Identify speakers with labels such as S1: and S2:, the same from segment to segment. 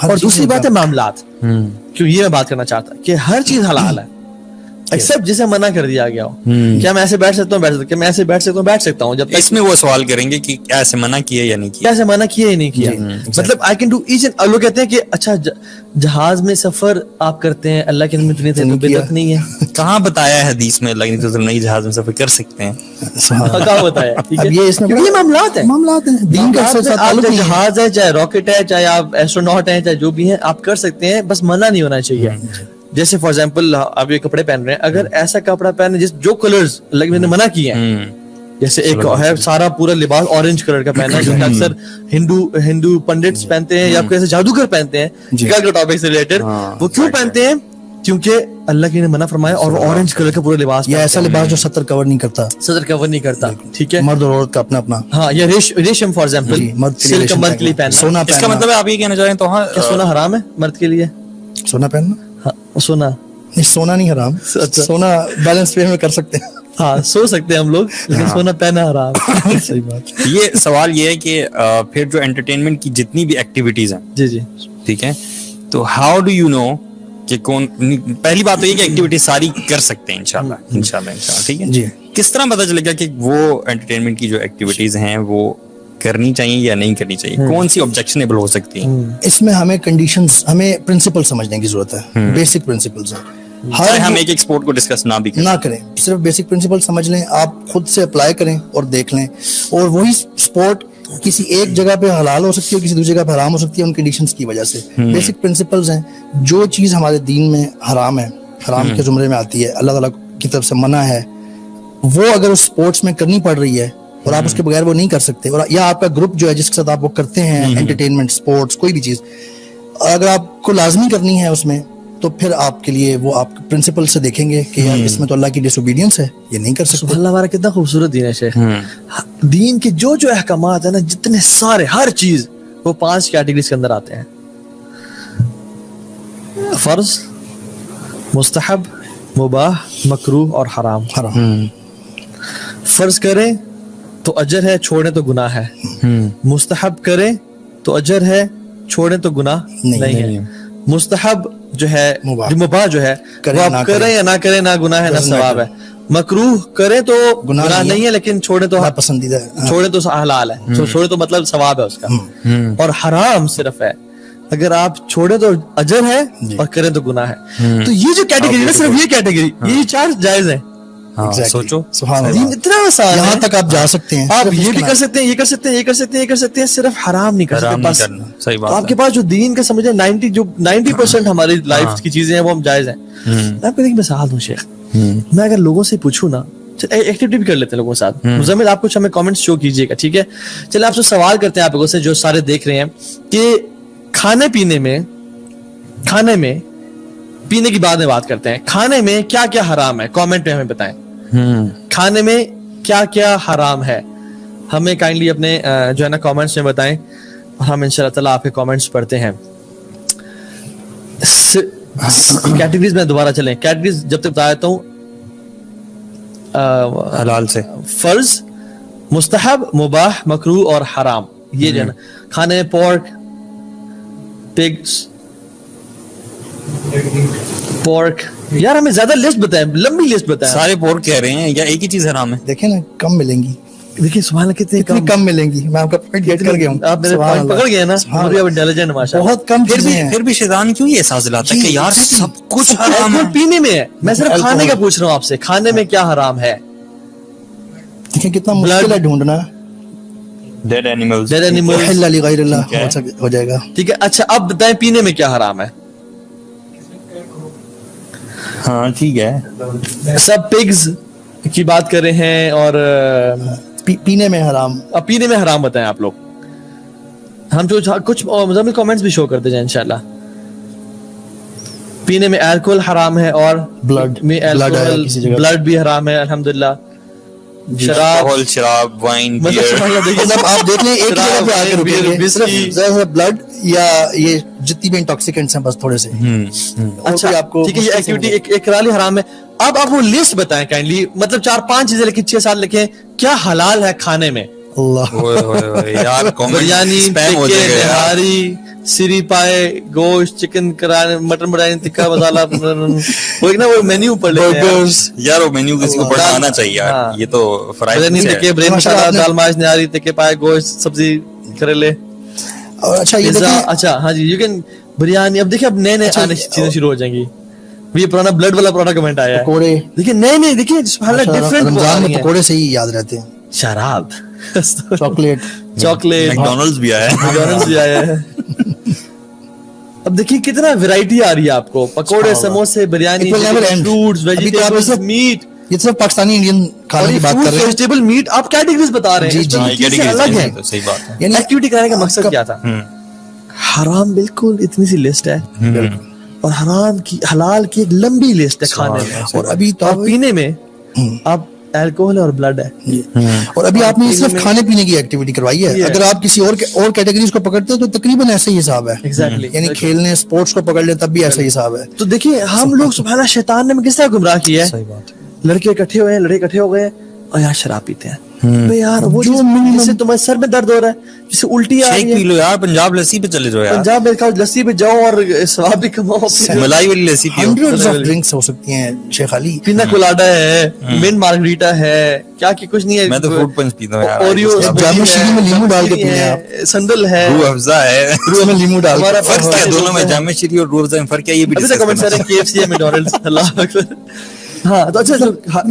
S1: اور دوسری بات ہے معاملات, کیوں یہ میں بات کرنا چاہتا کہ ہر چیز حلال ہے ایکسپٹ جسے منع کر دیا گیا ہو. کیا میں ایسے بیٹھ سکتا ہوں, کیا میں ایسے بیٹھ سکتا ہوں, بیٹھ سکتا ہوں. جب
S2: اس میں وہ سوال کریں گے کہ ایسے منع کیا یا نہیں کیا,
S1: ایسے منع کیا یا نہیں کیا. مطلب I can do H and, لوگ کہتے ہیں کہ اچھا جہاز میں سفر آپ کرتے ہیں, اللہ کے نبی نے تو بدعت نہیں ہے.
S2: کہاں بتایا ہے حدیث میں اللہ کے نبی نہیں جہاز میں سفر کر سکتے ہیں,
S1: کہاں بتایا. یہ معاملات ہیں دین کا. جہاز ہے, چاہے راکٹ ہے, چاہے آپ ایسٹروناٹ ہیں, چاہے جو بھی ہیں, آپ کر سکتے ہیں, بس منع نہیں ہونا چاہیے. جیسے فار ایگزامپل آپ یہ کپڑے پہن رہے ہیں, اگر ایسا کپڑا پہنے جس جو کلرز اللہ کے نبی نے منع کیے ہیں, جیسے ایک ہے سارا پورا لباس اورنج کلر کا پہنا ہے جو اکثر ہندو پنڈتس پہنتے ہیں یا کوئی چادوگر پہنتے ہیں کے ٹاپک سے ریلیٹڈ. وہ کیوں پہنتے ہیں؟ کیونکہ اللہ کی نے منع فرمایا, اور وہ اورنج کلر کا پورا لباس,
S3: یا ایسا لباس جو سطر کور نہیں کرتا,
S1: ٹھیک ہے,
S3: مرد اور عورت کا اپنا اپنا.
S1: ہاں, یا ریشم فار ایگزامپل سلک مرد کے لیے پہننا.
S3: سونا
S2: اس کا مطلب آپ یہ کہنا چاہ رہے ہیں تو
S1: کیا سونا حرام ہے مرد کے لیے؟
S3: سونا پہننا,
S1: ہاں سونا
S3: نہیں, سونا نہیں حرام, سونا بیلنس وے میں کر سکتے ہیں.
S1: ہاں سو سکتے ہیں ہم لوگ, لیکن سونا پہنا حرام.
S3: صحیح بات.
S2: یہ سوال یہ ہے کہ پھر جو انٹرٹینمنٹ کی جتنی بھی ایکٹیویٹیز ہیں,
S1: جی
S2: ٹھیک ہے, تو ہاؤ ڈو یو نو کہ کون, پہلی بات تو یہ کہ ایکٹیویٹی ساری کر سکتے ہیں انشاءاللہ, ٹھیک ہے.
S3: جی,
S2: کس طرح پتہ چلے گا کہ وہ انٹرٹینمنٹ کی جو ایکٹیویٹیز ہیں وہ کرنی چاہیے یا نہیں کرنی چاہیے, کون سی آبجیکشنیبل ہو سکتی ہیں؟
S3: اس میں ہمیں کنڈیشنز, ہمیں پرنسپل سمجھنے کی ضرورت ہے, بیسک پرنسپلز ہیں.
S2: ہم ایک سپورٹ کو ڈسکس نہ
S3: کریں, صرف بیسک پرنسپل سمجھ لیں, آپ خود سے اپلائی کریں اور دیکھ لیں, اور وہی سپورٹ کسی ایک جگہ پہ حلال ہو سکتی ہے, کسی دوسری جگہ پہ حرام ہو سکتی ہے ان کنڈیشنز کی وجہ سے. بیسک پرنسپلز ہیں, جو چیز ہمارے دین میں حرام ہے, حرام کے زمرے میں آتی ہے, اللہ تعالیٰ کی طرف سے منع ہے, وہ اگر اس سپورٹس میں کرنی پڑ رہی ہے اور آپ اس کے بغیر وہ نہیں کر سکتے, اور یا آپ کا گروپ جو ہے جس کے ساتھ آپ وہ کرتے ہیں انٹرٹینمنٹ, سپورٹس, کوئی بھی چیز اگر آپ کو لازمی کرنی ہے اس میں, تو پھر آپ کے لیے وہ آپ پرنسپل سے دیکھیں گے کہ یار اس میں تو اللہ کی ڈس اوبیڈینس ہے, یہ نہیں کر سکتے.
S1: اللہ ہمارا کتنا خوبصورت دین ہے شیخ. دین کے جو احکامات ہیں نا, جتنے سارے, ہر چیز, وہ 5 کیٹیگریز کے اندر آتے ہیں. فرض, مستحب, مباح, مکروہ اور حرام. فرض کریں تو اجر ہے, چھوڑیں تو گناہ ہے. مستحب کریں تو اجر ہے, چھوڑیں تو گناہ نہیں ہے. مستحب جو ہے, جو مباح جو ہے, وہ آپ کریں یا نہ کریں, نہ گناہ ہے نہ ثواب ہے. مکروہ کریں تو گناہ نہیں ہے, لیکن چھوڑیں تو
S3: پسندیدہ,
S1: چھوڑیں تو حلال ہے, چھوڑیں تو مطلب ثواب ہے اس کا. اور حرام صرف ہے, اگر آپ چھوڑیں تو اجر ہے اور کریں تو گناہ ہے. تو یہ جو کیٹیگری ہے, صرف یہ کیٹیگری, یہ 4 جائز ہیں.
S2: سوچو
S1: دین اتنا آسان ہے,
S3: یہاں تک آپ جا سکتے ہیں,
S1: آپ یہ بھی کر سکتے ہیں, یہ کر سکتے ہیں, یہ کر سکتے ہیں, یہ کر سکتے ہیں, صرف حرام نہیں کر سکتے. بس
S2: صحیح بات.
S1: آپ کے پاس جو دین کا سمجھے 90% ہماری لائف کی چیزیں ہیں وہ ہم جائز ہیں. میں آپ کو ایک مثال دوں شیخ, میں اگر لوگوں سے پوچھوں نا, ایکٹیویٹی بھی کر لیتے ہیں لوگوں کے ساتھ, مزمل آپ کچھ ہمیں کامنٹس شو کیجیے گا, ٹھیک ہے. چلے آپ سے سوال کرتے ہیں آپ لوگوں سے جو سارے دیکھ رہے ہیں, کہ کھانے میں پینے کی بعد میں بات کرتے ہیں, کھانے میں کیا کیا حرام ہے, کامنٹ میں ہمیں بتائیں. کھانے میں کیا کیا حرام ہے, ہمیں کائنڈلی اپنے جو ہے نا کامنٹس میں بتائیں, اور ہم انشاءاللہ تعالیٰ آپ کے کامنٹس پڑھتے ہیں. کیٹیگریز میں دوبارہ چلیں, کیٹیگریز جب تک بتا دیتا ہوں,
S2: حلال سے
S1: فرض, مستحب, مباح, مکروہ اور حرام. یہ جو ہے نا کھانے میں پورک, پورک, یار ہمیں زیادہ لسٹ بتائیں, لمبی لسٹ بتائیں.
S2: سارے پورک کہہ رہے ہیں یا ایک ہی چیز حرام ہے؟
S3: دیکھیں نا, کم ملیں گی.
S1: دیکھیں سبحان اللہ کتنی
S3: کم ملیں گی. میں آپ کا پوائنٹ گیٹ کر گیا ہوں,
S1: آپ میرے پوائنٹ پکڑ گئے نا, آپ انٹیلیجنٹ ماشاءاللہ.
S3: بہت کم چیزیں ہیں.
S2: پھر بھی شیطان کیوں یہ احساس دلاتا ہے کہ یار سب کچھ حرام ہے؟
S1: پینے میں ہے, میں صرف کھانے کا پوچھ رہا ہوں آپ سے, کھانے میں کیا حرام ہے.
S3: دیکھیں کتنا مشکل ہے ڈھونڈنا.
S2: ڈیڈ اینیملز
S3: احل لغیر اللہ ہو جائے گا,
S1: ٹھیک ہے. اچھا اب بتائیں پینے میں کیا حرام ہے.
S2: ہاں ٹھیک ہے,
S1: سب پگز کی بات کر رہے ہیں, اور
S3: پینے میں حرام.
S1: اب پینے میں حرام بتائیں آپ لوگ, ہم جو کچھ مزمل کامنٹس بھی شو کرتے جائیں انشاءاللہ. پینے میں الکوہل حرام ہے, اور بلڈ بھی حرام ہے الحمدللہ.
S2: شراب, وائن,
S3: مطلب آپ دیکھ لیں ایک جگہ پہ آ کے رکیں گے, صرف بلڈ یا یہ جتنی بھی انٹاکسیکینٹس ہیں بس تھوڑے سے.
S1: اچھا آپ کو ٹھیک ہے, یہ ایکٹیویٹی ایک رالی حرام ہے. اب آپ وہ لسٹ بتائیں کائنڈلی, مطلب 4-5 چیزیں لکھیں, 6-7 لکھیں, کیا حلال ہے کھانے میں.
S3: اللہ
S2: یار
S1: بریانی
S2: اسپیم ہو
S1: ٹکے
S2: جائے گا یار.
S1: نہاری سری پائے گوشت چکن کرانے مٹن بریانی ٹکا مسالہ وہ ایک نا وہ مینیو پڑھ لیتے ہیں
S2: یار وہ مینیو کسی کو پڑھنا آنا چاہیے یار.
S1: ہاں.
S2: یہ تو فرائی
S1: بریانی ٹکے برین مسالہ دال ماش نہاری ٹکے پائے گوشت سبزی کریلے.
S3: اور اچھا یہ
S1: پیزا.
S3: دیکھیں
S1: اچھا ہاں جی یو کین بریانی. اب دیکھیں اب نئے نئے آنے چیزیں شروع ہو جائیں گی. یہ پرانا بلڈ والا پرانا کمنٹ آیا ہے.
S3: پکوڑے
S1: دیکھیں نئے نئے دیکھیں ڈفرینٹ.
S3: رمضان میں پکوڑے سے ہی یاد رہتے ہیں.
S1: شراب
S3: چاکلیٹ
S1: چاکلیٹ
S2: میکڈونلڈز بھی آیا ہے.
S1: میکڈونلڈز بھی آیا ہے. اب دیکھیے کتنا ویرائٹی آ رہی ہے آپ کو. پکوڑے سموسے بریانی فروٹس ویجیٹیبلز میٹ.
S3: یہ صرف پاکستانی انڈین کھانے کی بات کر رہے ہیں.
S1: ویجیٹیبل میٹ آپ کیٹیگریز بتا رہے ہیں.
S3: جی
S1: الگ ہے.
S2: صحیح بات ہے.
S3: یعنی
S1: ایکٹیویٹی کرانے کا مقصد کیا تھا؟ حرام بالکل اتنی سی لسٹ ہے اور حرام کی حلال کی ایک لمبی لسٹ ہے کھانے میں.
S3: اور ابھی تو
S1: پینے میں اب الکوہل اور بلڈ ہے.
S3: اور ابھی آپ نے صرف کھانے پینے کی ایکٹیویٹی کروائی ہے. اگر آپ کسی اور کیٹیگریز کو پکڑتے ہیں تو تقریباً ایسا ہی حساب ہے. یعنی کھیلنے اسپورٹس کو پکڑ لیں تب بھی ایسا ہی حساب ہے.
S1: تو دیکھیے ہم لوگ سبحان اللہ شیطان نے کس طرح گمراہ کیا ہے. لڑکے اکٹھے ہوئے ہیں لڑکے اکٹھے ہو گئے اور یار شراب پیتے ہیں. یار وہ جس سے تمہارے سر میں درد ہو رہا ہے جسے الٹی آ رہی ہے.
S2: پی لو یار پنجاب لسی پہ چلے جاؤ یار.
S1: پنجاب میں لسی پہ جاؤ اور ثواب بھی کماؤ.
S2: ملائی والی لسی پیو.
S3: ہنڈریڈز آف ڈرنکس ہو سکتی ہیں شیخ علی.
S1: پینا کولاڈا ہے مین مارگریٹا ہے کیا کہ کچھ نہیں ہے.
S2: میں تو فروٹ پنچ پیتا ہوں یار.
S1: اوریو
S3: جام شیری میں لیمو ڈال کے پینے ہیں آپ.
S1: سندل ہے
S2: روح افزا ہے.
S3: روح میں لیمو ڈال کے.
S2: فرق کیا ہے دونوں میں جام شیری اور روح افزا میں فرق کیا ہے یہ بھی
S1: ابھی تک کمنٹ سارے KFC ہے میکڈونلڈز. اللہ اکبر. ہاں تو اچھا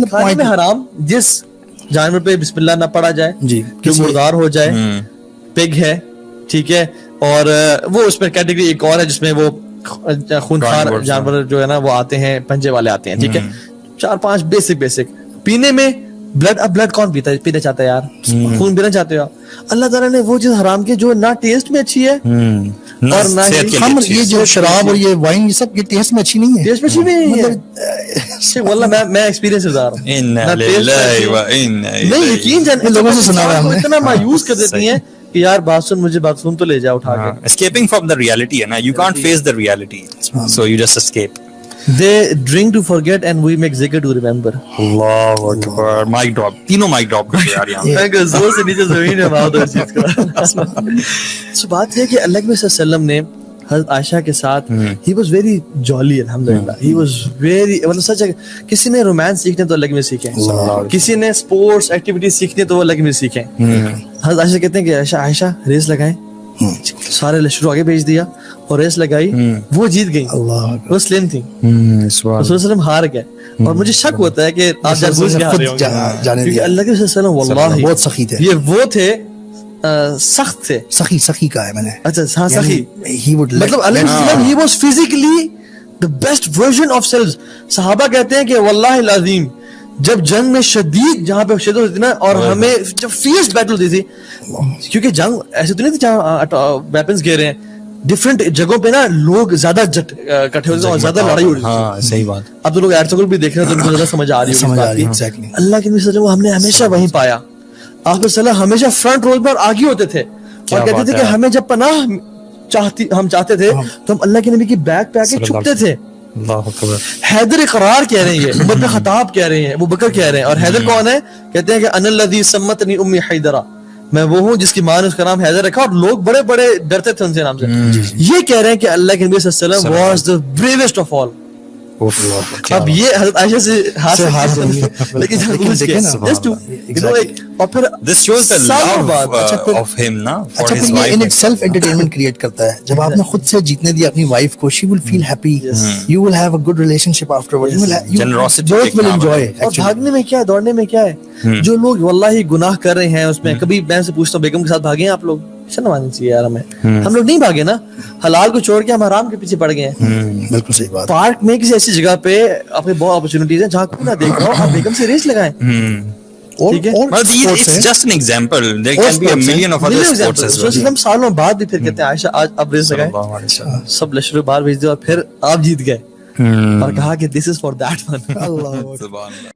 S1: کھانے میں حرام جس جانور پہ بسم اللہ نہ پڑا جائے
S3: جی
S1: جو مردار ہو جائے. پگ ہے ٹھیک ہے اور وہ اس میں کیٹیگری ایک اور ہے جس میں وہ خونخوار جانور جو ہے نا وہ آتے ہیں پنجے والے آتے ہیں. ٹھیک ہے 4-5 بیسک پینے میں بلڈ. اب بلڈ کون پیتا ہے پینا چاہتا ہے یار خون پینا چاہتے ہو آپ. اللہ تعالیٰ نے وہ چیز حرام کی جو نہ ٹیسٹ میں اچھی ہے اور نہ
S3: خمر. یہ جو شراب اور یہ وائن یہ سب یہ ٹیسٹ میں اچھی نہیں ہے.
S1: ٹیسٹ میں اچھی نہیں ہے. واللہ میں ایکسپیرینس بتا رہا ہوں. نہیں یقین جان
S3: لوگوں سے سنا ہوا ہم نے.
S1: اتنا مایوس کر دیتی ہیں کہ یار بات سن مجھے بات سن تو لے جا اٹھا کے.
S2: escaping from the reality ہے نا. you can't face the reality so you just escape.
S1: they drink to forget and we make zikr to remember.
S2: Allah Akbar. mic drop تینوں mic drop کر یار یہاں
S1: پہ زور سے نیچے زمین ہے بات اس چیز کا. سو بات یہ کہ اللہ کے صلی اللہ علیہ وسلم نے حضرت عائشہ کے ساتھ he was very jolly الحمدللہ. he was very مطلب سچ ہے کسی نے رومانس سیکھنے تو اللہ میں سیکھیں کسی نے اسپورٹس ایکٹیویٹی سیکھنے تو وہ اللہ میں سیکھیں. حضرت عائشہ کہتے ہیں کہ عائشہ ریس لگائیں. سارے لشکر آگے بھیج دیا اور ریس لگائی وہ جیت گئی. وہ سلیم تھی رسول اللہ علیہ وسلم ہار گئے. اور مجھے شک ہوتا ہے کہ آپ جان بوجھ کے ہارے ہوں گے کیونکہ اللہ کے وسلم واللہ
S3: بہت سخی تھے.
S1: یہ وہ تھے سخت تھے.
S3: سخی کہا ہے میں نے.
S1: اچھا ہاں سخی
S3: مطلب
S1: اللہ علیہ وسلم he was physically the best version of selves. صحابہ کہتے ہیں کہ واللہ العظیم جب جنگ میں شدید جہاں پہ شدت ہوتی تھی نا اور ہمیں جب فیئرس بیٹل ہوتی تھی کیونکہ جنگ ایسے تو نہیں تھی جہاں ویپنز گھیرے ہیں ڈفرینٹ جگہوں پہ نا لوگ زیادہ کٹھے ہوتے ہیں اور زیادہ لڑائی ہو رہی تھی.
S2: صحیح بات.
S1: اب تو لوگ ایئر سکول بھی دیکھ رہے ہیں تو ان کو زیادہ سمجھ آ رہی ہے. اللہ کے نبی صلی اللہ علیہ وسلم ہم نے ہمیشہ وہیں پایا. آپ صلی اللہ ہمیشہ فرنٹ رول پر آگے ہوتے تھے اور کہتے تھے کہ ہمیں جب پناہ ہم چاہتے تھے تو ہم اللہ کے نبی کی بیک پہ آ کے چھپتے تھے. حیدر اقرار کہہ رہے ہیں یہ عمر بن خطاب کہہ رہے ہیں ابو بکر کہہ رہے ہیں. اور حیدر کون ہے کہتے ہیں کہ انا الذی سمتنی امی حیدرہ میں وہ ہوں جس کی ماں نے اس کا نام حیدر رکھا اور لوگ بڑے بڑے ڈرتے تھے ان سے نام سے. یہ کہہ رہے ہیں کہ اللہ کے نبی صلی اللہ علیہ وسلم was the bravest of all. اب یہ حضرت عائشہ سے ہاتھ لیکن
S2: this shows the love of him نا for his wife.
S3: in itself entertainment create کرتا ہے. جب آپ نے خود سے جیتنے دیا اپنی وائف کو she will feel happy. you will have a good relationship afterwards.
S2: generosity
S3: both will enjoy.
S1: اور بھاگنے میں کیا ہے دوڑنے میں کیا ہے. جو لوگ واللہ گناہ کر رہے ہیں اس میں کبھی میں سے پوچھتا ہوں بیگم کے ساتھ بھاگے ہیں آپ لوگ. شرم آنی چاہیے یار ہمیں. ہم لوگ نہیں بھاگے نا حلال کو چھوڑ کے ہم حرام کے پیچھے پڑ گئے ہیں.
S3: بالکل صحیح بات.
S1: پارک میں کسی ایسی جگہ پہ آپ کے بہت اپرچونیٹیز ہیں جہاں کوئی نہ دیکھ رہا ہو آپ بیگم سے ریس لگائیں. ٹھیک ہے
S2: it's just an example. there can be a million of other sports as well.
S1: ہم سالوں بعد بھی پھر کہتے ہیں عائشہ آج اب ریس لگائیں. سب لشکر باہر بھیج دیا اور پھر آپ جیت گئے اور کہا کہ this is for that one.
S3: Allah